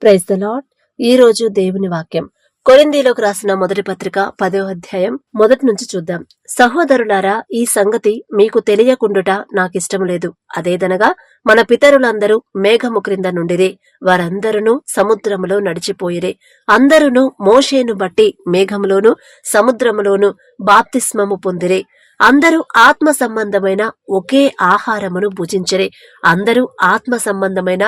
Praise the lord. ఈ రోజు దేవుని వాక్యం కొరింథీయులకు రాసిన మొదటి పత్రిక 10వ అధ్యాయం మొదటి నుంచి చూద్దాం. సహోదరులారా, ఈ సంగతి మీకు తెలియకుండుట నాకిష్టం లేదు. అదేదనగా మన పితరులందరూ మేఘము క్రింద నుండిరి, వారందరూ సముద్రములో నడిచిపోయిరి. అందరూ మోషేను బట్టి మేఘములోను సముద్రములోను బాప్తిస్మము పొందిరి. అందరూ ఆత్మ సంబంధమైన ఒకే ఆహారమును భుజించరే. అందరూ ఆత్మ సంబంధమైన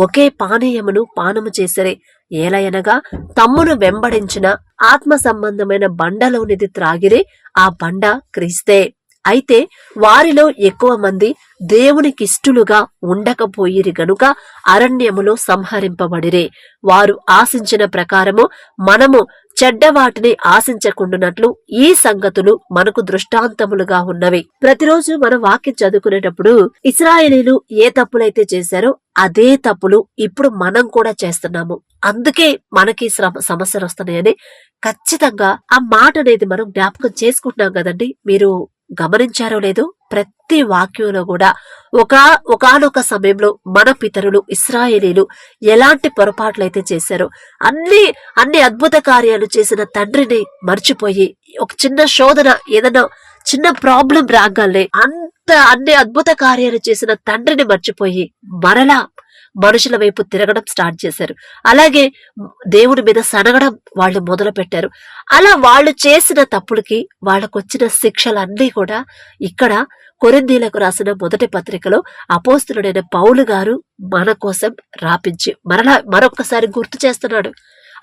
ఒకే పానీయమును పానము చేసరే. ఏలయనగా తమ్మును వెంబడించిన ఆత్మ సంబంధమైన బండలోనిది త్రాగిరే. ఆ బండ క్రీస్తే. అయితే వారిలో ఎక్కువ మంది దేవునికిష్టులుగా ఉండకపోయిరి గనుక అరణ్యములో సంహరింపబడిరే. వారు ఆశించిన ప్రకారము మనము చెడ్డవాటిని ఆశించకుండునట్లు ఈ సంగతులు మనకు దృష్టాంతములుగా ఉన్నవి. ప్రతిరోజు మనం వాక్యం చదువుకునేటప్పుడు ఇశ్రాయేలీలు ఏ తప్పులైతే చేశారో అదే తప్పులు ఇప్పుడు మనం కూడా చేస్తున్నాము. అందుకే మనకి సమస్యలు వస్తున్నాయని ఖచ్చితంగా ఆ మాట అనేది మనం జ్ఞాపకం చేసుకుంటున్నాం కదండి. మీరు గమనించారో లేదో, ప్రతి వాక్యంలో కూడా ఒకానొక సమయంలో మన పితరులు ఇశ్రాయేలీలు ఎలాంటి పొరపాట్లయితే చేశారో, అన్ని అద్భుత కార్యాలు చేసిన తండ్రిని మర్చిపోయి ఒక చిన్న శోధన, ఏదైనా చిన్న ప్రాబ్లం రాగానే అన్ని అద్భుత కార్యాలు చేసిన తండ్రిని మర్చిపోయి మరలా మనుషుల వైపు తిరగడం స్టార్ట్ చేశారు. అలాగే దేవుని మీద సనగడం వాళ్ళు మొదలు పెట్టారు. అలా వాళ్ళు చేసిన తప్పులకి వాళ్ళకొచ్చిన శిక్షలన్నీ కూడా ఇక్కడ కొరింథీయులకు రాసిన మొదటి పత్రికలో అపోస్తలుడైన పౌలు గారు మన కోసం రాపించి మరొక్కసారి గుర్తు చేస్తున్నాడు.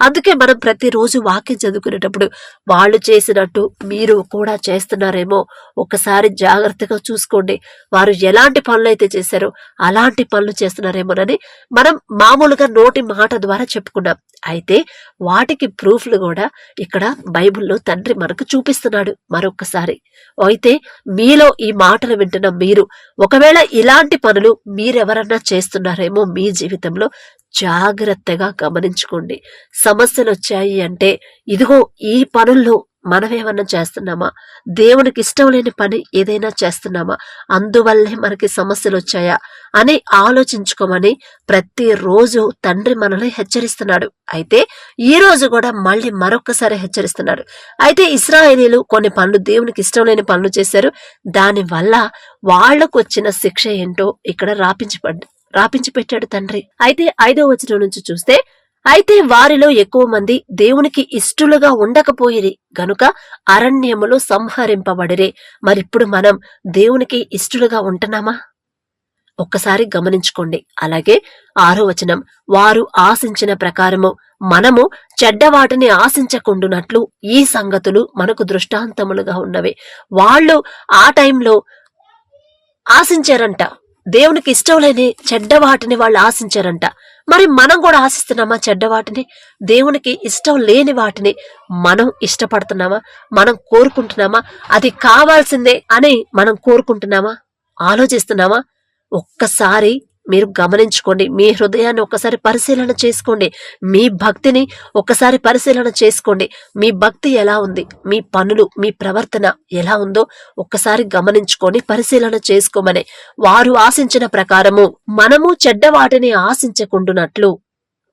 అందుకే మనం ప్రతిరోజు వాక్యం చదువుకునేటప్పుడు వాళ్ళు చేసినట్టు మీరు కూడా చేస్తున్నారేమో ఒకసారి జాగ్రత్తగా చూసుకోండి. వారు ఎలాంటి పనులు అయితే చేశారో అలాంటి పనులు చేస్తున్నారేమోనని మనం మామూలుగా నోటి మాట ద్వారా చెప్పుకున్నాం. అయితే వాటికి ప్రూఫ్లు కూడా ఇక్కడ బైబిల్లో తండ్రి మనకు చూపిస్తున్నాడు మరొకసారి. అయితే మీలో ఈ మాటలు వింటున్న మీరు ఒకవేళ ఇలాంటి పనులు మీరెవరన్నా చేస్తున్నారేమో మీ జీవితంలో జాగ్రత్తగా గమనించుకోండి. సమస్యలు వచ్చాయి అంటే ఇదిగో ఈ పనుల్లో మనమేమన్నా చేస్తున్నామా? దేవునికి ఇష్టం లేని పని ఏదైనా చేస్తున్నామా? అందువల్లే మనకి సమస్యలు వచ్చాయా అని ఆలోచించుకోమని ప్రతిరోజు తండ్రి మనల్ని హెచ్చరిస్తున్నాడు. అయితే ఈ రోజు కూడా మళ్ళీ మరొకసారి హెచ్చరిస్తున్నాడు. అయితే ఇశ్రాయేలీలు కొన్ని పనులు, దేవునికి ఇష్టం లేని పనులు చేశారు. దానివల్ల వాళ్లకు వచ్చిన శిక్ష ఏంటో ఇక్కడ రాపించి పెట్టాడు తండ్రి. అయితే 5వ వచనం నుంచి చూస్తే, అయితే వారిలో ఎక్కువ మంది దేవునికి ఇష్టలుగా ఉండకపోయిరి గనుక అరణ్యములో సంహరింపబడిరే. మరిప్పుడు మనం దేవునికి ఇష్టలుగా ఉంటున్నామా? ఒక్కసారి గమనించుకోండి. అలాగే 6వ వచనం, వారు ఆశించిన ప్రకారము మనము చెడ్డవాటిని ఆశించకుండునట్లు ఈ సంగతులు మనకు దృష్టాంతములుగా ఉన్నవి. వాళ్ళు ఆ టైంలో ఆశించారంట, దేవునికి ఇష్టం లేని చెడ్డవాటిని వాళ్ళు ఆశించారంట. మరి మనం కూడా ఆశిస్తున్నామా చెడ్డవాటిని? దేవునికి ఇష్టం లేని వాటిని మనం ఇష్టపడుతున్నామా? మనం కోరుకుంటున్నామా? అది కావాల్సిందే అని మనం కోరుకుంటున్నామా? ఆలోచిస్తున్నామా? ఒక్కసారి మీరు గమనించుకోండి. మీ హృదయాన్ని ఒక్కసారి పరిశీలన చేసుకోండి. మీ భక్తిని ఒక్కసారి పరిశీలన చేసుకోండి. మీ భక్తి ఎలా ఉంది? మీ పనులు, మీ ప్రవర్తన ఎలా ఉందో ఒక్కసారి గమనించుకొని పరిశీలన చేసుకోమని. వారు ఆశించిన ప్రకారము మనము చెడ్డవాటిని ఆశించకుండునట్లు,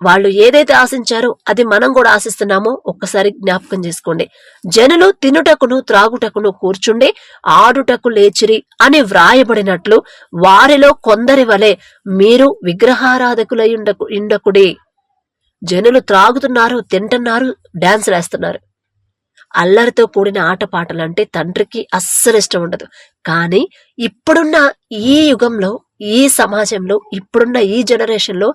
వాళ్ళు ఏదైతే ఆశించారో అది మనం కూడా ఆశిస్తున్నామో ఒక్కసారి జ్ఞాపకం చేసుకోండి. జనులు తినుటకును త్రాగుటకును కూర్చుండి ఆడుటకు లేచిరి అని వ్రాయబడినట్లు వారిలో కొందరి వలె మీరు విగ్రహారాధకులై ఉండకుడి. జనులు త్రాగుతున్నారు, తింటున్నారు, డాన్స్ వేస్తున్నారు. అల్లరితో కూడిన ఆటపాటలంటే తండ్రికి అస్సలు ఇష్టం ఉండదు. కానీ ఇప్పుడున్న ఈ యుగంలో, ఈ సమాజంలో, ఇప్పుడున్న ఈ జనరేషన్లో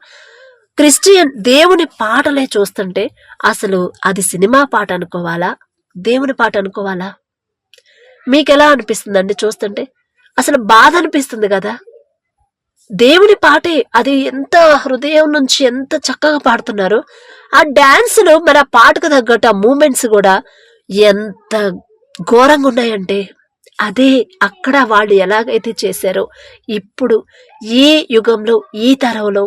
క్రిస్టియన్ దేవుని పాటలే చూస్తుంటే అసలు అది సినిమా పాట అనుకోవాలా, దేవుని పాట అనుకోవాలా? మీకెలా అనిపిస్తుందండి చూస్తుంటే? అసలు బాధ అనిపిస్తుంది కదా. దేవుని పాటే అది, ఎంత హృదయం నుంచి ఎంత చక్కగా పాడుతున్నారు. ఆ డాన్సులు మరి ఆ పాటకు తగ్గట్టు ఆ మూమెంట్స్ కూడా ఎంత ఘోరంగా ఉన్నాయంటే, అదే అక్కడ వాళ్ళు ఎలాగైతే చేశారో ఇప్పుడు ఈ యుగంలో, ఈ తరంలో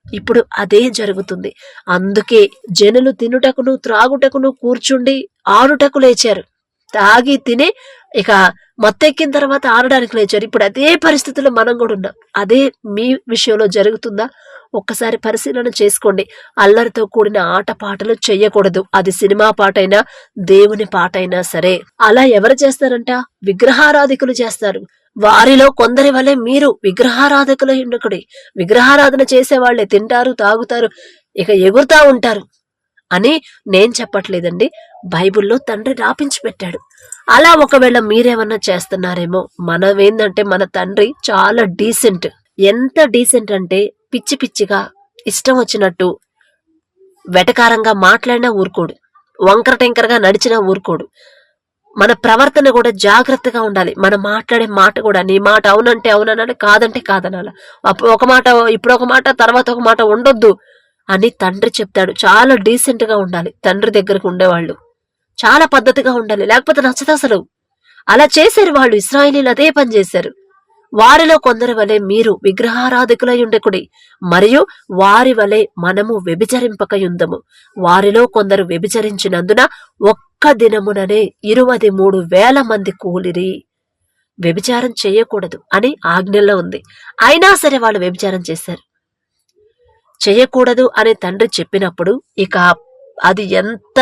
ఇప్పుడు అదే జరుగుతుంది. అందుకే జనులు తినుటకును త్రాగుటకును కూర్చుండి ఆడుటకు లేచారు. తాగి తినే ఇక మత్తెక్కిన తర్వాత ఆడడానికి లేచారు. ఇప్పుడు అదే పరిస్థితుల్లో మనం కూడా ఉన్నాం. అదే మీ విషయంలో జరుగుతుందా? ఒక్కసారి పరిశీలన చేసుకోండి. అల్లరితో కూడిన ఆటపాటలు చెయ్యకూడదు. అది సినిమా పాటైనా దేవుని పాటైనా సరే. అలా ఎవరు చేస్తారంట? విగ్రహారాధికులు చేస్తారు. వారిలో కొందరి వలె మీరు విగ్రహారాధకులై ఉండకుడి. విగ్రహారాధన చేసేవాళ్లే తింటారు, తాగుతారు, ఇక ఎగురుతా ఉంటారు అని నేను చెప్పట్లేదండి. బైబిల్లో తండ్రి రాపించి పెట్టాడు. అలా ఒకవేళ మీరేమన్నా చేస్తున్నారేమో. మనమేందంటే మన తండ్రి చాలా డీసెంట్. ఎంత డీసెంట్ అంటే పిచ్చి పిచ్చిగా ఇష్టం వచ్చినట్టు వెటకారంగా మాట్లాడినా ఊరుకోడు, వంకర టెంకరగా నడిచినా ఊరుకోడు. మన ప్రవర్తన కూడా జాగ్రత్తగా ఉండాలి. మనం మాట్లాడే మాట కూడా నీ మాట అవునంటే అవుననాలి, కాదంటే కాదనాలి. ఒక మాట ఇప్పుడు ఒక మాట తర్వాత ఒక మాట ఉండొద్దు అని తండ్రి చెప్తాడు. చాలా డీసెంట్ గా ఉండాలి. తండ్రి దగ్గరకు ఉండేవాళ్ళు చాలా పద్ధతిగా ఉండాలి, లేకపోతే నచ్చదు అసలు. అలా చేశారు వాళ్ళు. ఇశ్రాయేలీయులు అదే పని చేశారు. వారిలో కొందరి వలె మీరు విగ్రహారాధికులై ఉండకుడి, మరియు వారి వలె మనము వ్యభిచరింపకయుందము. వారిలో కొందరు వ్యభిచరించినందున ఒక్క దినముననే 23,000 మంది కూలిరి. వ్యభిచారం చేయకూడదు అని ఆజ్ఞల్లో ఉంది. అయినా సరే వాళ్ళు వ్యభిచారం చేశారు. చేయకూడదు అని తండ్రి చెప్పినప్పుడు ఇక అది ఎంత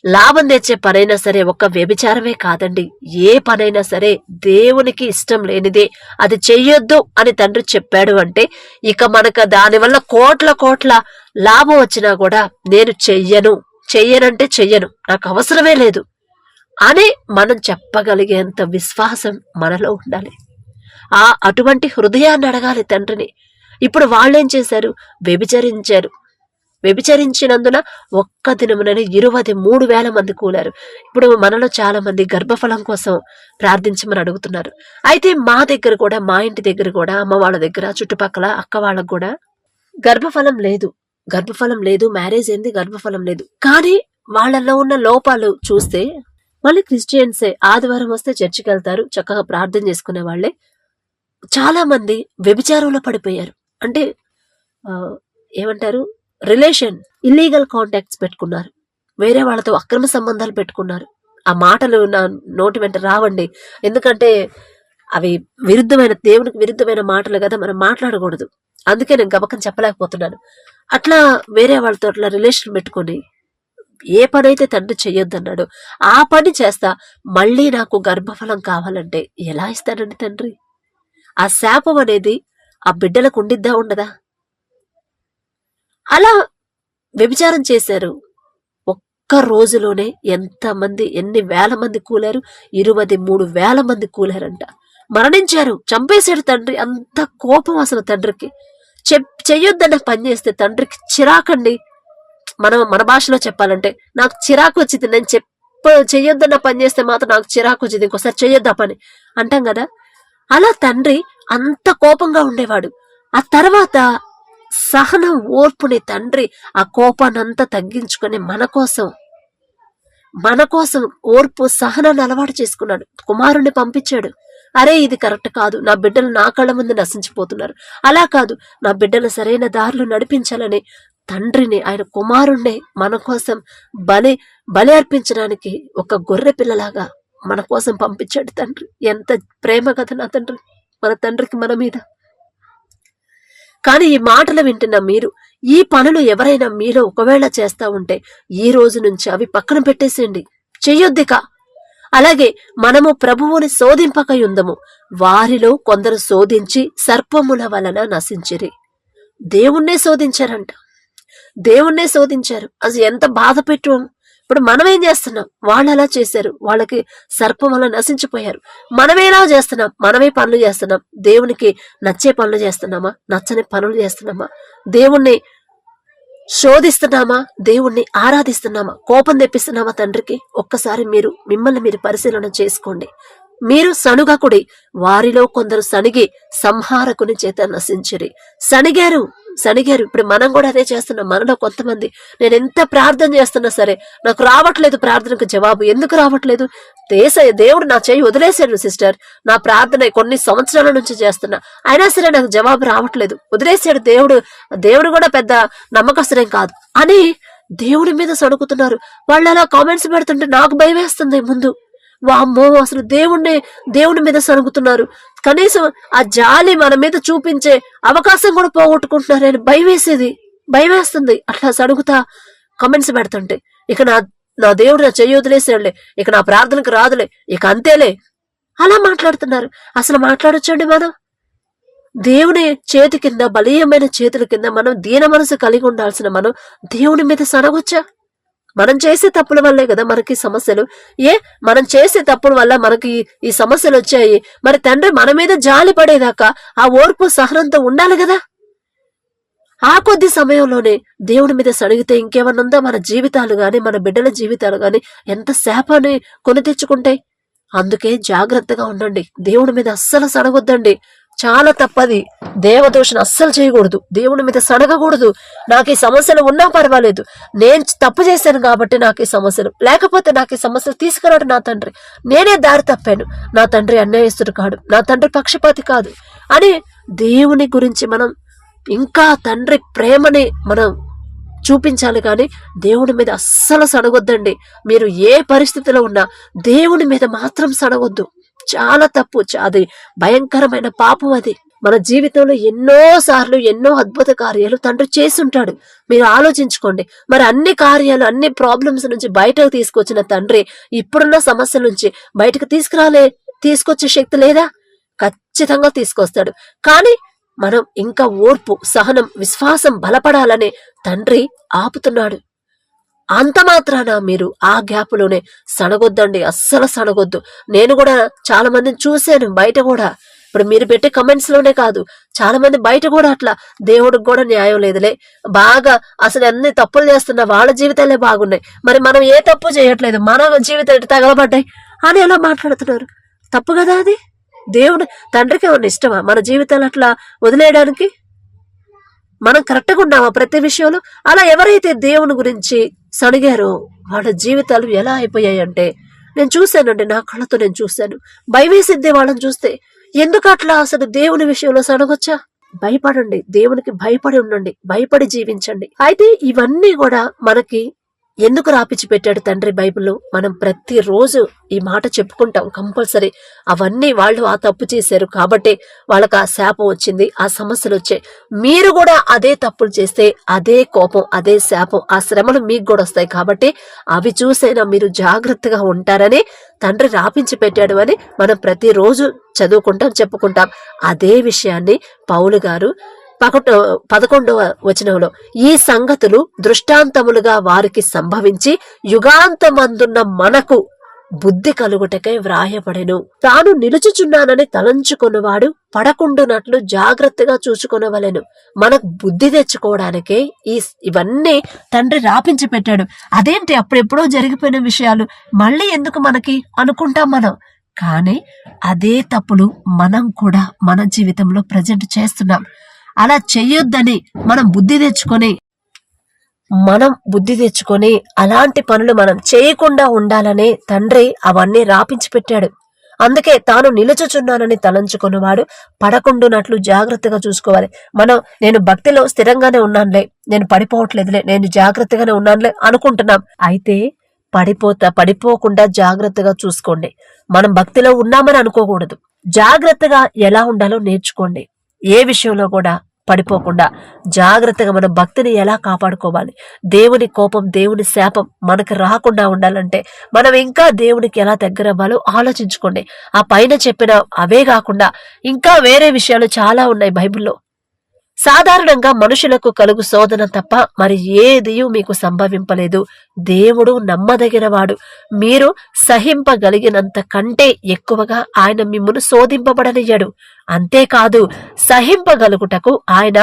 లాభం తెచ్చే పనైనా సరే, ఒక్క వ్యభిచారమే కాదండి, ఏ పనైనా సరే దేవునికి ఇష్టం లేనిదే అది చెయ్యొద్దు అని తండ్రి చెప్పాడు అంటే ఇక మనకు దానివల్ల కోట్ల లాభం వచ్చినా కూడా నేను చెయ్యనంటే చెయ్యను, నాకు అవసరమే లేదు అని మనం చెప్పగలిగేంత విశ్వాసం మనలో ఉండాలి. అటువంటి హృదయాన్ని అడగాలి తండ్రిని. ఇప్పుడు వాళ్ళేం చేశారు? వ్యభిచరించినందున ఒక్క దినమునని 23,000 మంది కూలారు. ఇప్పుడు మనలో చాలా మంది గర్భఫలం కోసం ప్రార్థించమని అడుగుతున్నారు. అయితే మా దగ్గర కూడా, మా ఇంటి దగ్గర కూడా, అమ్మ వాళ్ళ దగ్గర, చుట్టుపక్కల అక్క వాళ్ళకు కూడా గర్భఫలం లేదు, మ్యారేజ్ అయింది, గర్భఫలం లేదు. కానీ వాళ్ళల్లో ఉన్న లోపాలు చూస్తే మళ్ళీ క్రిస్టియన్సే. ఆదివారం వస్తే చర్చికి వెళ్తారు, చక్కగా ప్రార్థన చేసుకునే వాళ్ళే. చాలా మంది వ్యభిచారంలో పడిపోయారు. అంటే ఏమంటారు, రిలేషన్, ఇల్లీగల్ కాంటాక్ట్స్ పెట్టుకున్నారు, వేరే వాళ్ళతో అక్రమ సంబంధాలు పెట్టుకున్నారు. ఆ మాటలు నా నోటి వెంట రావండి, ఎందుకంటే అవి దేవునికి విరుద్ధమైన మాటలు కదా, మనం మాట్లాడకూడదు. అందుకే నేను గబకం చెప్పలేకపోతున్నాను. అట్లా వేరే వాళ్ళతో అట్లా రిలేషన్ పెట్టుకుని ఏ పని అయితే తండ్రి చెయ్యొద్దన్నాడు ఆ పని చేస్తా, మళ్ళీ నాకు గర్భఫలం కావాలంటే ఎలా ఇస్తాడండి తండ్రి? ఆ శాపం అనేది ఆ బిడ్డలకు ఉండిద్దా, ఉండదా? అలా వ్యభిచారం చేశారు. ఒక్క రోజులోనే ఎన్ని వేల మంది కూలారు? 23,000 మంది కూలారంట. మరణించారు, చంపేశాడు తండ్రి. అంత కోపం అసలు తండ్రికి. చెయ్యొద్దన్న పని చేస్తే తండ్రికి చిరాకండి. మన భాషలో చెప్పాలంటే నాకు చిరాకు వచ్చింది, నేను చెయ్యొద్దన్న పని చేస్తే మాత్రం నాకు చిరాకు వచ్చింది, ఇంకోసారి చెయ్యొద్దా పని అంటాం కదా. అలా తండ్రి అంత కోపంగా ఉండేవాడు. ఆ తర్వాత సహనం, ఓర్పుని తండ్రి ఆ కోపాన్నంతా తగ్గించుకొని మన కోసం ఓర్పు, సహనాన్ని అలవాటు చేసుకున్నాడు. కుమారుణ్ణి పంపించాడు. అరే ఇది కరెక్ట్ కాదు, నా బిడ్డలు నా కళ్ళ ముందు నశించిపోతున్నారు, అలా కాదు, నా బిడ్డలు సరైన దారిలో నడిపించాలని తండ్రిని, ఆయన కుమారుణ్ణి మన కోసం బలి అర్పించడానికి ఒక గొర్రె పిల్లలాగా మన కోసం పంపించాడు తండ్రి. ఎంత ప్రేమ కదా నా తండ్రి, మన తండ్రికి మన మీద. కానీ ఈ మాటలు వింటున్న మీరు, ఈ పనులు ఎవరైనా మీలో ఒకవేళ చేస్తా ఉంటే ఈ రోజు నుంచి అవి పక్కన పెట్టేసేయండి, చెయ్యొద్దిక. అలాగే మనము ప్రభువుని శోధింపకయుందము. వారిలో కొందరు శోధించి సర్పముల వలన నశించిరి. దేవుణ్ణే శోధించారు. అసలు ఎంత బాధ పెట్టు. ఇప్పుడు మనం ఏం చేస్తున్నాం? వాళ్ళు అలా చేశారు, వాళ్ళకి సర్పం వల్ల నశించిపోయారు. మనమేలా చేస్తున్నాం? మనమే పనులు చేస్తున్నాం. దేవునికి నచ్చే పనులు చేస్తున్నామా, నచ్చని పనులు చేస్తున్నామా? దేవుణ్ణి శోధిస్తున్నామా, దేవుణ్ణి ఆరాధిస్తున్నామా, కోపం తెప్పిస్తున్నామా తండ్రికి? ఒక్కసారి మిమ్మల్ని మీరు పరిశీలన చేసుకోండి. మీరు సణుగకుడి, వారిలో కొందరు సణిగి సంహారకుని చేత నశించిరి. సణిగారు. ఇప్పుడు మనం కూడా అదే చేస్తున్నాం. మనలో కొంతమంది, నేను ఎంత ప్రార్థన చేస్తున్నా సరే నాకు రావట్లేదు ప్రార్థనకు జవాబు. ఎందుకు రావట్లేదు? దేవుడు నా చేయి వదిలేశాడు సిస్టర్. నా ప్రార్థన కొన్ని సంవత్సరాల నుంచి చేస్తున్నా, అయినా సరే నాకు జవాబు రావట్లేదు, వదిలేశాడు దేవుడు కూడా పెద్ద నమ్మకస్తుడేం కాదు అని దేవుడి మీద సణుకుతున్నారు. వాళ్ళు అలా కామెంట్స్ పెడుతుంటే నాకు భయం వేస్తుంది. ముందు వామ్మో అసలు దేవుని మీద సణుగుతున్నారు, కనీసం ఆ జాలి మన మీద చూపించే అవకాశం కూడా పోగొట్టుకుంటున్నారని భయం వేస్తుంది. అట్లా సణుగుతా కమెంట్స్ పెడుతుంటే ఇక నా దేవుడు నా చెయ్యి వదిలేసాడులే, ఇక నా ప్రార్థనకు రాదులే, ఇక అంతేలే, అలా మాట్లాడుతున్నారు. అసలు మాట్లాడొచ్చండి మనం? దేవుని చేతి కింద, బలీయమైన చేతుల కింద మనం దీన మనసు కలిగి ఉండాల్సిన మనం దేవుని మీద సనగొచ్చా? మనం చేసే తప్పుల వల్లే కదా మనకి సమస్యలు. మనం చేసే తప్పుల వల్ల మనకి ఈ సమస్యలు వచ్చాయి. మరి తండ్రి మన మీద జాలి పడేదాకా ఆ ఓర్పు సహనంతో ఉండాలి కదా. ఆ కొద్ది సమయంలోనే దేవుని మీద సణిగితే ఇంకేమన్నుందా? మన జీవితాలు గాని, మన బిడ్డల జీవితాలు గాని ఎంత శాపాన్ని కొని తెచ్చుకుంటాయి. అందుకే జాగ్రత్తగా ఉండండి. దేవుని మీద అస్సలు సనగొద్దండి. చాలా తప్పది. దేవదూషణ అస్సలు చేయకూడదు. దేవుని మీద సనగకూడదు. నాకు ఈ సమస్యలు ఉన్నా పర్వాలేదు, నేను తప్పు చేశాను కాబట్టి నాకు ఈ సమస్యలు, లేకపోతే నాకు ఈ సమస్యలు తీసుకురాడు నా తండ్రి, నేనే దారి తప్పాను, నా తండ్రి అన్యాయస్తుడు కాడు, నా తండ్రి పక్షపాతి కాదు అని దేవుని గురించి మనం ఇంకా తండ్రి ప్రేమని మనం చూపించాలి. కానీ దేవుని మీద అస్సలు సనగొద్దండి. మీరు ఏ పరిస్థితిలో ఉన్నా దేవుని మీద మాత్రం సనగొద్దు. చాలా తప్పు, అది భయంకరమైన పాపం. అది మన జీవితంలో ఎన్నో సార్లు ఎన్నో అద్భుత కార్యాలు తండ్రి చేసుంటాడు. మీరు ఆలోచించుకోండి. మరి అన్ని కార్యాలు, అన్ని ప్రాబ్లమ్స్ నుంచి బయటకు తీసుకొచ్చిన తండ్రి ఇప్పుడున్న సమస్యల నుంచి బయటకు తీసుకొచ్చే శక్తి లేదా? ఖచ్చితంగా తీసుకొస్తాడు. కానీ మనం ఇంకా ఓర్పు, సహనం, విశ్వాసం బలపడాలని తండ్రి ఆపుతున్నాడు. అంత మాత్రాన మీరు ఆ గ్యాప్లోనే సనగొద్దండి, అస్సలు సనగొద్దు. నేను కూడా చాలా మందిని చూశాను బయట కూడా. ఇప్పుడు మీరు పెట్టే కమెంట్స్ లోనే కాదు, చాలా మంది బయట కూడా అట్లా, దేవుడికి కూడా న్యాయం లేదులే, బాగా అసలు అన్ని తప్పులు చేస్తున్నా, వాళ్ళ జీవితాలే బాగున్నాయి, మరి మనం ఏ తప్పు చేయట్లేదు, మన జీవితాలు తగలబడ్డాయి అని ఎలా మాట్లాడుతున్నారు? తప్పు కదా అది. దేవుడు తండ్రికి ఏమన్నా ఇష్టమా మన జీవితాలు అట్లా వదిలేయడానికి? మనం కరెక్ట్గా ఉన్నామా ప్రతి విషయంలో? అలా ఎవరైతే దేవుని గురించి సణిగారో వాళ్ళ జీవితాలు ఎలా అయిపోయాయంటే నేను చూశానండి, నా కళ్ళతో నేను చూశాను. భయమేసిద్దే వాళ్ళని చూస్తే. ఎందుకు అట్లా అసలు దేవుని విషయంలో సనగొచ్చా? భయపడండి, దేవునికి భయపడి ఉండండి, భయపడి జీవించండి. అయితే ఇవన్నీ కూడా మనకి ఎందుకు రాపిచ్చి పెట్టాడు తండ్రి బైబిల్లో? మనం ప్రతిరోజు ఈ మాట చెప్పుకుంటాం కంపల్సరీ. అవన్నీ వాళ్ళు ఆ తప్పు చేశారు కాబట్టి వాళ్ళకి ఆ శాపం వచ్చింది, ఆ సమస్యలు వచ్చాయి. మీరు కూడా అదే తప్పులు చేస్తే అదే కోపం, అదే శాపం, ఆ శ్రమలు మీకు కూడా వస్తాయి. కాబట్టి అవి చూసైనా మీరు జాగ్రత్తగా ఉంటారని తండ్రి రాపించి పెట్టాడు అని మనం ప్రతిరోజు చదువుకుంటాం, చెప్పుకుంటాం. అదే విషయాన్ని పౌలు గారు 11వ వచనంలో, ఈ సంగతులు దృష్టాంతములుగా వారికి సంభవించి యుగాంతమందున్న మనకు బుద్ధి కలుగుటకై వ్రాయబడెను. తాను నిలుచుచున్నానని తలంచుకొనువాడు పడకుండునట్లు జాగ్రత్తగా చూచుకొనవలెను. మనకు బుద్ధి తెచ్చుకోవడానికే ఇవన్నీ తండ్రి రాపించి పెట్టాడు. అదేంటి అప్పుడెప్పుడో జరిగిపోయిన విషయాలు మళ్ళీ ఎందుకు మనకి అనుకుంటాం మనం. కానీ అదే తప్పులు మనం కూడా మన జీవితంలో ప్రజెంట్ చేస్తున్నాం. అలా చెయ్యొద్దని మనం బుద్ధి తెచ్చుకొని అలాంటి పనులు మనం చేయకుండా ఉండాలనే తండ్రి అవన్నీ రాపించి పెట్టాడు. అందుకే తాను నిలుచుచున్నానని తలంచుకున్నవాడు పడకుండునట్లు జాగ్రత్తగా చూసుకోవాలి. నేను భక్తిలో స్థిరంగానే ఉన్నానులే, నేను పడిపోవట్లేదులే, నేను జాగ్రత్తగానే ఉన్నానులే అనుకుంటున్నాం. అయితే పడిపోకుండా జాగ్రత్తగా చూసుకోండి. మనం భక్తిలో ఉన్నామని అనుకోకూడదు. జాగ్రత్తగా ఎలా ఉండాలో నేర్చుకోండి. ఏ విషయంలో కూడా పడిపోకుండా జాగ్రత్తగా మన భక్తిని ఎలా కాపాడుకోవాలి, దేవుని కోపం, దేవుని శాపం మనకు రాకుండా ఉండాలంటే మనం ఇంకా దేవునికి ఎలా దగ్గర అవ్వాలో ఆలోచించుకోండి. ఆ పైన చెప్పిన అవే కాకుండా ఇంకా వేరే విషయాలు చాలా ఉన్నాయి బైబిల్లో. సాధారణంగా మనుషులకు కలుగు శోధన తప్ప మరి ఏది మీకు సంభవింపలేదు. దేవుడు నమ్మదగినవాడు. మీరు సహింపగలిగినంత కంటే ఎక్కువగా ఆయన మిమ్మును శోధింపబడనియ్యడు. అంతేకాదు, సహింపగలుగుటకు ఆయన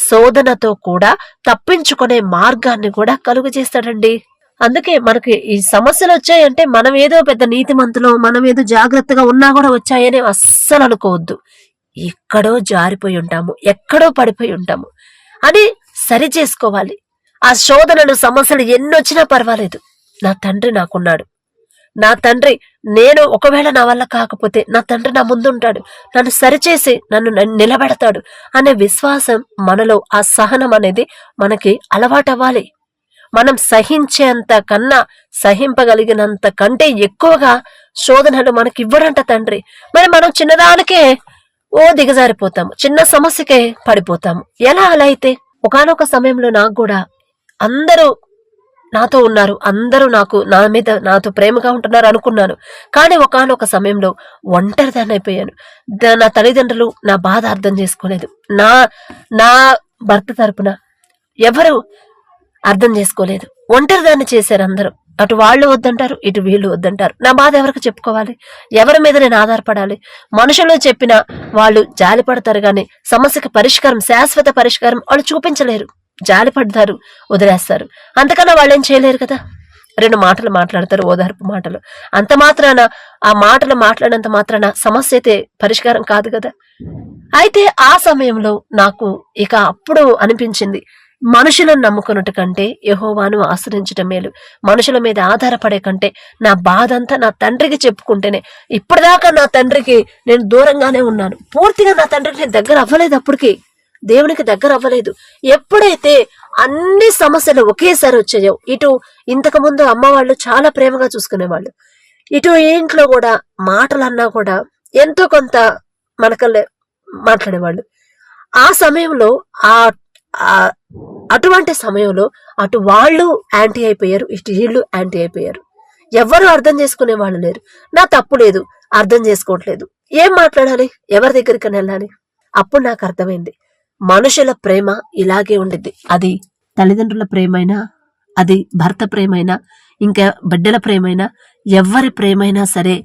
శోధనతో కూడా తప్పించుకునే మార్గాన్ని కూడా కలుగు చేస్తాడండి. అందుకే మనకి ఈ సమస్యలు వచ్చాయంటే మనం ఏదో పెద్ద నీతిమంతులు, మనం ఏదో జాగ్రత్తగా ఉన్నా కూడా వచ్చాయని అస్సలు అనుకోవద్దు. ఎక్కడో జారిపోయి ఉంటాము, ఎక్కడో పడిపోయి ఉంటాము అని సరి చేసుకోవాలి. ఆ శోధనలు, సమస్యలు ఎన్నొచ్చినా పర్వాలేదు, నా తండ్రి నాకున్నాడు, నా తండ్రి నేను ఒకవేళ నా వల్ల కాకపోతే నా తండ్రి నా ముందుంటాడు, నన్ను సరిచేసి నన్ను నిలబెడతాడు అనే విశ్వాసం మనలో, ఆ సహనం అనేది మనకి అలవాటవ్వాలి. మనం సహించేంత కన్నా, సహింపగలిగినంత కంటే ఎక్కువగా శోధనలు మనకి ఇవ్వడంట తండ్రి. మరి మనం చిన్నదానికే దిగజారిపోతాము, చిన్న సమస్యకే పడిపోతాము. ఎలా అలా అయితే? ఒకానొక సమయంలో నాకు కూడా అందరూ నాతో ఉన్నారు, అందరూ నాతో ప్రేమగా ఉంటున్నారు అనుకున్నాను. కానీ ఒకానొక సమయంలో ఒంటరిదాన్ని అయిపోయాను. నా తల్లిదండ్రులు నా బాధ అర్థం చేసుకోలేదు. నా భర్త తరపున ఎవరు అర్థం చేసుకోలేదు. ఒంటరిదాన్ని చేశారు అందరూ. అటు వాళ్ళు వద్దంటారు, ఇటు వీళ్ళు వద్దంటారు. నా బాధ ఎవరికి చెప్పుకోవాలి? ఎవరి మీద నేను ఆధారపడాలి? మనుషులు చెప్పిన వాళ్ళు జాలి పడతారు గాని సమస్యకి పరిష్కారం, శాశ్వత పరిష్కారం వాళ్ళు చూపించలేరు. జాలి పడతారు, వదిలేస్తారు. అంతకన్నా వాళ్ళేం చేయలేరు కదా. 2 మాటలు మాట్లాడతారు, ఓదార్పు మాటలు. అంత మాత్రాన ఆ మాటలు మాట్లాడినంత మాత్రాన సమస్య అయితే పరిష్కారం కాదు కదా. అయితే ఆ సమయంలో నాకు ఇక అప్పుడు అనిపించింది, మనుషులను నమ్ముకున్నట్టు కంటే యెహోవాను ఆశ్రయించటం మేలు. మనుషుల మీద ఆధారపడే కంటే నా బాధ అంతా నా తండ్రికి చెప్పుకుంటేనే. ఇప్పటిదాకా నా తండ్రికి నేను దూరంగానే ఉన్నాను. పూర్తిగా నా తండ్రికి నేను దగ్గర అవ్వలేదు. అప్పటికి దేవునికి దగ్గర అవ్వలేదు. ఎప్పుడైతే అన్ని సమస్యలు ఒకేసారి వచ్చాయో, ఇటు ఇంతకు ముందు అమ్మ వాళ్ళు చాలా ప్రేమగా చూసుకునేవాళ్ళు, ఇటు ఈ ఇంట్లో కూడా మాటలన్నా కూడా ఎంతో కొంత మనకల్లే మాట్లాడేవాళ్ళు. ఆ సమయంలో అటువంటి సమయంలో అటు వాళ్ళు యాంటీ అయిపోయారు, ఇటు వీళ్ళు యాంటీ అయిపోయారు. ఎవరు అర్థం చేసుకునే వాళ్ళు లేరు. నా తప్పు లేదు, అర్థం చేసుకోవట్లేదు. ఏం మాట్లాడాలి? ఎవరి దగ్గరికి వెళ్ళాలి? అప్పుడు నాకు అర్థమైంది, మనుషుల ప్రేమ ఇలాగే ఉండిద్ది. అది తల్లిదండ్రుల ప్రేమైనా, అది భర్త ప్రేమైనా, ఇంకా బిడ్డల ప్రేమైనా, ఎవరి ప్రేమైనా సరే,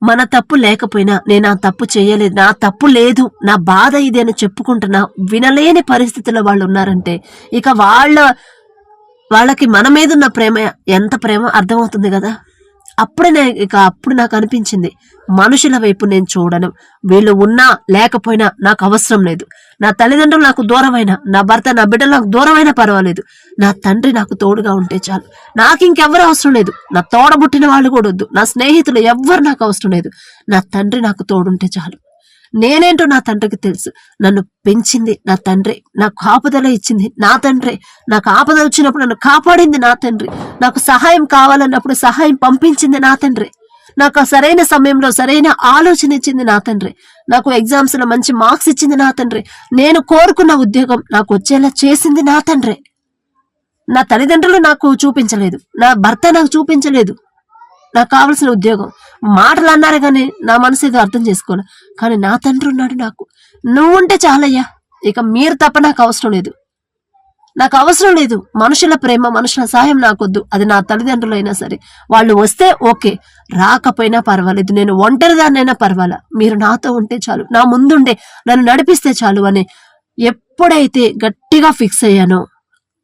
మన తప్పు లేకపోయినా నేను ఆ తప్పు చేయలేదు, నా తప్పు లేదు, నా బాధ ఇది అని చెప్పుకుంటున్నా వినలేని పరిస్థితుల్లో వాళ్ళు ఉన్నారంటే ఇక వాళ్ళకి మన మీద ఉన్న ప్రేమ ఎంత ప్రేమ అర్థమవుతుంది కదా. అప్పుడు నాకు అనిపించింది, మనుషుల వైపు నేను చూడను. వీళ్ళు ఉన్నా లేకపోయినా నాకు అవసరం లేదు. నా తల్లిదండ్రులు నాకు దూరమైనా, నా భర్త నా బిడ్డలు నాకు దూరమైనా పర్వాలేదు. నా తండ్రి నాకు తోడుగా ఉంటే చాలు. నాకు ఇంకెవ్వరు అవసరం లేదు. నా తోడబుట్టిన వాళ్ళు కూడా వద్దు, నా స్నేహితులు ఎవ్వరు నాకు అవసరం లేదు. నా తండ్రి నాకు తోడుంటే చాలు. నేనేంటో నా తండ్రికి తెలుసు. నన్ను పెంచింది నా తండ్రి, నాకు కాపుదల ఇచ్చింది నా తండ్రి, నాకు ఆపద వచ్చినప్పుడు నన్ను కాపాడింది నా తండ్రి, నాకు సహాయం కావాలన్నప్పుడు సహాయం పంపించింది నా తండ్రి, నాకు సరైన సమయంలో సరైన ఆలోచన ఇచ్చింది నా తండ్రి, నాకు ఎగ్జామ్స్ లో మంచి మార్క్స్ ఇచ్చింది నా తండ్రి, నేను కోరుకున్న ఉద్యోగం నాకు వచ్చేలా చేసింది నా తండ్రి. నా తల్లిదండ్రులు నాకు చూపించలేదు, నా భర్త నాకు చూపించలేదు నాకు కావలసిన ఉద్యోగం. మాటలు అన్నారు కానీ నా మనసు ఏదో అర్థం చేసుకోలే. కానీ నా తండ్రి ఉన్నాడు నాకు. నువ్వుంటే చాలయ్యా, ఇక మీరు తప్ప నాకు అవసరం లేదు. నాకు అవసరం లేదు మనుషుల ప్రేమ, మనుషుల సాయం నాకొద్దు. అది నా తల్లిదండ్రులు అయినా సరే, వాళ్ళు వస్తే ఓకే, రాకపోయినా పర్వాలేదు, నేను ఒంటరిదాన్నైనా పర్వాలా, మీరు నాతో ఉంటే చాలు, నా ముందుండే నన్ను నడిపిస్తే చాలు అని ఎప్పుడైతే గట్టిగా ఫిక్స్ అయ్యానో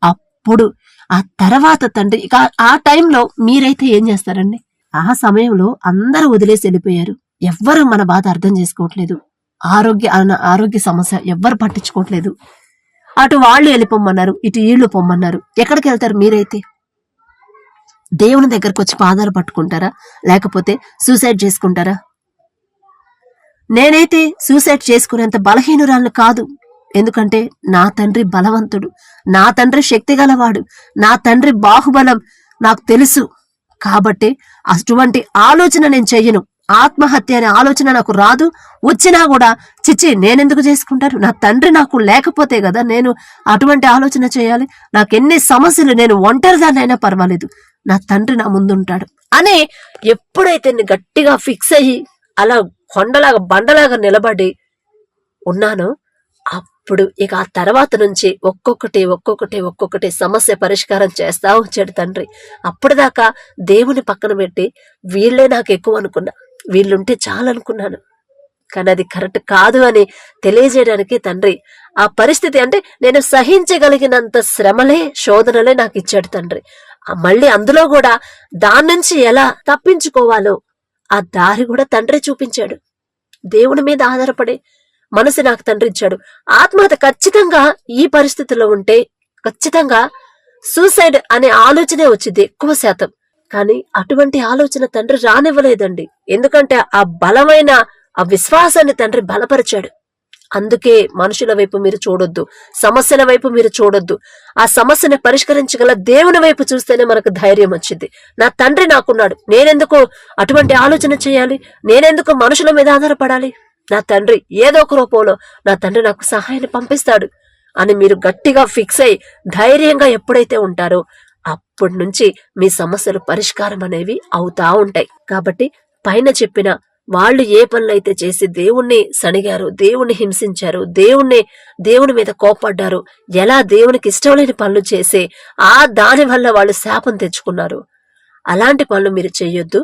అప్పుడు ఆ తర్వాత తండ్రి ఇక ఆ టైంలో మీరైతే ఏం చేస్తారండి? ఆ సమయంలో అందరూ వదిలేసి వెళ్ళిపోయారు. ఎవ్వరు మన బాధ అర్థం చేసుకోవట్లేదు. ఆరోగ్య సమస్య ఎవ్వరు పట్టించుకోవట్లేదు. అటు వాళ్ళు వెళ్ళిపోమ్మన్నారు, ఇటు వీళ్ళు పొమ్మన్నారు. ఎక్కడికి వెళ్తారు మీరైతే? దేవుని దగ్గరకు వచ్చి పాదాలు పట్టుకుంటారా, లేకపోతే సూసైడ్ చేసుకుంటారా? నేనైతే సూసైడ్ చేసుకునేంత బలహీనురాలను కాదు. ఎందుకంటే నా తండ్రి బలవంతుడు, నా తండ్రి శక్తి గలవాడు, నా తండ్రి బాహుబలం నాకు తెలుసు. కాబట్టి అటువంటి ఆలోచన నేను చెయ్యను. ఆత్మహత్య అనే ఆలోచన నాకు రాదు. వచ్చినా కూడా చిచ్చి నేనెందుకు చేసుకుంటాను? నా తండ్రి నాకు లేకపోతే కదా నేను అటువంటి ఆలోచన చేయాలి. నాకెన్ని సమస్యలు, నేను ఒంటరిదాన్నైనా పర్వాలేదు, నా తండ్రి నా ముందుంటాడు అని ఎప్పుడైతే గట్టిగా ఫిక్స్ అయ్యి అలా కొండలాగా బండలాగా నిలబడి ఉన్నానో అప్పుడు ఇక ఆ తర్వాత నుంచి ఒక్కొక్కటి సమస్య పరిష్కారం చేస్తా వచ్చాడు తండ్రి. అప్పటిదాకా దేవుని పక్కన పెట్టి వీళ్ళే నాకు ఎక్కువ అనుకున్నా, వీళ్ళుంటే చాలనుకున్నాను. కానీ అది కరెక్ట్ కాదు అని తెలియజేయడానికి తండ్రి ఆ పరిస్థితి, అంటే నేను సహించగలిగినంత శ్రమలే, శోధనలే నాకు ఇచ్చాడు తండ్రి. మళ్ళీ అందులో కూడా దాని నుంచి ఎలా తప్పించుకోవాలో ఆ దారి కూడా తండ్రి చూపించాడు. దేవుని మీద ఆధారపడే మనసు నాకు తండ్రి ఇచ్చాడు. ఆత్మహత్య ఖచ్చితంగా ఈ పరిస్థితుల్లో ఉంటే ఖచ్చితంగా సూసైడ్ అనే ఆలోచనే వచ్చింది ఎక్కువ శాతం. కానీ అటువంటి ఆలోచన తండ్రి రానివ్వలేదండి. ఎందుకంటే ఆ బలమైన ఆ విశ్వాసాన్ని తండ్రి బలపరిచాడు. అందుకే మనుషుల వైపు మీరు చూడొద్దు, సమస్యల వైపు మీరు చూడొద్దు. ఆ సమస్యని పరిష్కరించగల దేవుని వైపు చూస్తేనే మనకు ధైర్యం వచ్చింది. నా తండ్రి నాకున్నాడు, నేనెందుకు అటువంటి ఆలోచన చేయాలి, నేనెందుకు మనుషుల మీద ఆధారపడాలి, నా తండ్రి ఏదో ఒక రూపంలో నా తండ్రి నాకు సహాయాన్ని పంపిస్తాడు అని మీరు గట్టిగా ఫిక్స్ అయి ధైర్యంగా ఎప్పుడైతే ఉంటారో అప్పటి నుంచి మీ సమస్యలు పరిష్కారం అనేవి అవుతా ఉంటాయి. కాబట్టి పైన చెప్పిన వాళ్ళు ఏ పనులైతే చేసి దేవుణ్ణి సణిగారు, దేవుణ్ణి హింసించారు, దేవుని మీద కోపడ్డారు, ఎలా దేవునికి ఇష్టం లేని పనులు చేసి దాని వల్ల వాళ్ళు శాపం తెచ్చుకున్నారు, అలాంటి పనులు మీరు చెయ్యొద్దు.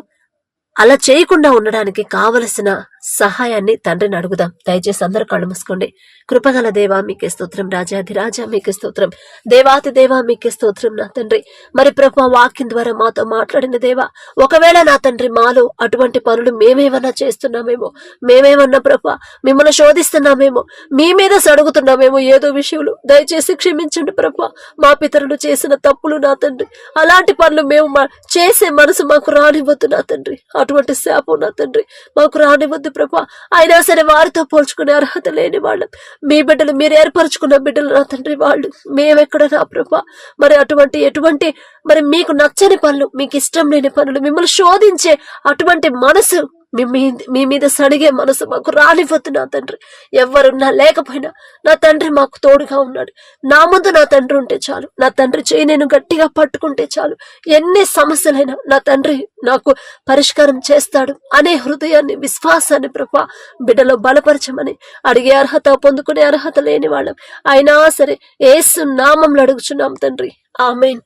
అలా చేయకుండా ఉండడానికి కావలసిన సహాయాన్ని తండ్రిని అడుగుదాం. దయచేసి అందరూ కళ్ళు మూసుకోండి. కృపగల దేవా మీకే స్తోత్రం, రాజాధిరాజా మీకే స్తోత్రం, దేవాతి దేవా మీకే స్తోత్రం నా తండ్రి. మరి ప్రభు వాక్యం ద్వారా మాతో మాట్లాడిన దేవా, ఒకవేళ నా తండ్రి మాలో అటువంటి పనులు మేమేమన్నా చేస్తున్నామేమో, మేమేమన్నా ప్రభు మిమ్మల్ని శోధిస్తున్నామేమో, మీ మీద సడుగుతున్నామేమో ఏదో విషయంలో, దయచేసి క్షమించండి ప్రభు. మా పితరులు చేసిన తప్పులు నా తండ్రి, అలాంటి పనులు మేము చేసే మనసు మాకు రానివ్వద్దు నా తండ్రి. అటువంటి శాపం నా తండ్రి మాకు రానివ్వద్దు ప్రభా. అయినా సరే వారితో పోల్చుకునే అర్హత లేని వాళ్ళం, మీ బిడ్డలు, మీరు ఏర్పరచుకున్న బిడ్డలు నా తండ్రి. వాళ్ళు మేమెక్కడ నా ప్రభా మరి ఎటువంటి మరి మీకు నచ్చని పనులు, మీకు ఇష్టం లేని పనులు, మిమ్మల్ని శోధించే అటువంటి మనసు, మీ మీద సడిగే మనసు మాకు రానివ్వద్దు నా తండ్రి. ఎవరున్నా లేకపోయినా నా తండ్రి మాకు తోడుగా ఉన్నాడు. నా ముందు నా తండ్రి ఉంటే చాలు, నా తండ్రి చేయి నేను గట్టిగా పట్టుకుంటే చాలు, ఎన్ని సమస్యలైనా నా తండ్రి నాకు పరిష్కారం చేస్తాడు అనే హృదయాన్ని, విశ్వాసాన్ని ప్రభా బిడ్డలో బలపరచమని అడిగే అర్హత, పొందుకునే అర్హత లేని వాళ్ళం అయినా సరే యేసు నామంలో అడుగుచున్నాం తండ్రి. ఆమేన్.